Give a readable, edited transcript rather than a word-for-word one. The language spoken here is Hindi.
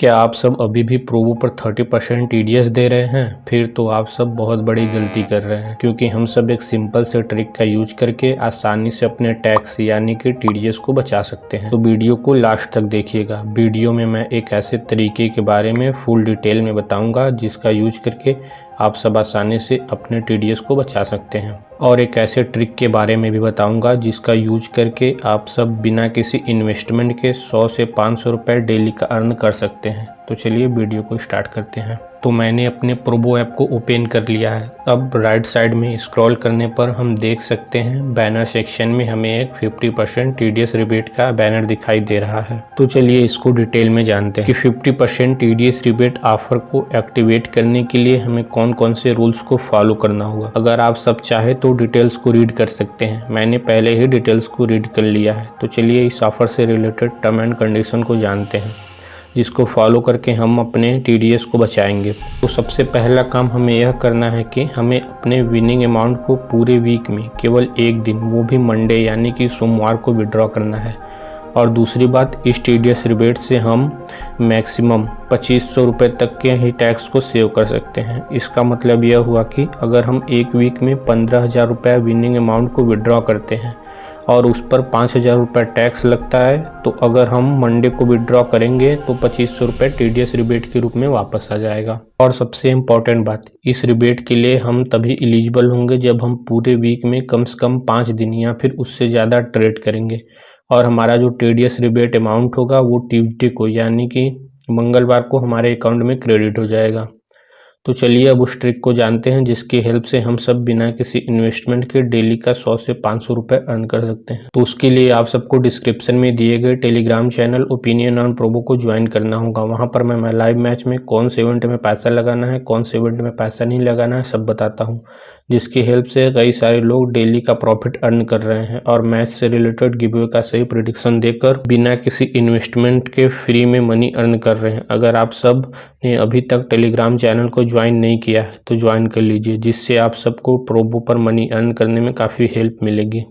क्या आप सब अभी भी प्रोबो पर 30% टीडीएस दे रहे हैं? फिर तो आप सब बहुत बड़ी गलती कर रहे हैं, क्योंकि हम सब एक सिंपल से ट्रिक का यूज करके आसानी से अपने टैक्स यानी कि टीडीएस को बचा सकते हैं। तो वीडियो को लास्ट तक देखिएगा। वीडियो में मैं एक ऐसे तरीके के बारे में फुल डिटेल में बताऊंगा जिसका यूज करके आप सब आसानी से अपने टीडीएस को बचा सकते हैं, और एक ऐसे ट्रिक के बारे में भी बताऊंगा जिसका यूज करके आप सब बिना किसी इन्वेस्टमेंट के 100 से 500 रुपये डेली का अर्न कर सकते हैं। तो चलिए वीडियो को स्टार्ट करते हैं। तो मैंने अपने प्रोबो ऐप को ओपन कर लिया है। अब राइट साइड में स्क्रॉल करने पर हम देख सकते हैं बैनर सेक्शन में हमें एक 50% टीडीएस रिबेट का बैनर दिखाई दे रहा है। तो चलिए इसको डिटेल में जानते हैं कि 50% टीडीएस रिबेट ऑफर को एक्टिवेट करने के लिए हमें कौन कौन से रूल्स को फॉलो करना होगा। अगर आप सब चाहे तो डिटेल्स को रीड कर सकते हैं। मैंने पहले ही डिटेल्स को रीड कर लिया है। तो चलिए इस ऑफर से रिलेटेड टर्म एंड कंडीशन को जानते हैं, जिसको फॉलो करके हम अपने टीडीएस को बचाएंगे। तो सबसे पहला काम हमें यह करना है कि हमें अपने विनिंग अमाउंट को पूरे वीक में केवल एक दिन, वो भी मंडे यानी कि सोमवार को विड्रॉ करना है। और दूसरी बात, इस टीडीएस रिबेट से हम मैक्सिमम 2500 रुपये तक के ही टैक्स को सेव कर सकते हैं। इसका मतलब यह हुआ कि अगर हम एक वीक में 15,000 रुपये विनिंग अमाउंट को विड्रॉ करते हैं और उस पर 5,000 रुपये टैक्स लगता है, तो अगर हम मंडे को विड्रॉ करेंगे तो 2500 रुपये टीडीएस रिबेट के रूप में वापस आ जाएगा। और सबसे इम्पॉर्टेंट बात, इस रिबेट के लिए हम तभी एलिजिबल होंगे जब हम पूरे वीक में कम से कम 5 दिन या फिर उससे ज़्यादा ट्रेड करेंगे, और हमारा जो टीडीएस रिबेट अमाउंट होगा वो ट्यूसडे को यानी कि मंगलवार को हमारे अकाउंट में क्रेडिट हो जाएगा। तो चलिए अब उस ट्रिक को जानते हैं जिसकी हेल्प से हम सब बिना किसी इन्वेस्टमेंट के डेली का 100 से 500 रुपये अर्न कर सकते हैं। तो उसके लिए आप सबको डिस्क्रिप्शन में दिए गए Telegram channel opinion on Probo को ज्वाइन करना होगा। वहां पर मैं लाइव मैच में कौन से इवेंट में पैसा लगाना है, कौन से इवेंट में पैसा नहीं लगाना है, सब बताता हूँ, जिसकी हेल्प से कई सारे लोग डेली का प्रॉफिट अर्न कर रहे हैं और मैच से रिलेटेड गिवअवे का सही प्रेडिक्शन देकर बिना किसी इन्वेस्टमेंट के फ्री में मनी अर्न कर रहे हैं। अगर आप सब ने अभी तक टेलीग्राम चैनल को ज्वाइन नहीं किया है तो ज्वाइन कर लीजिए, जिससे आप सबको प्रोबो पर मनी अर्न करने में काफ़ी हेल्प मिलेगी।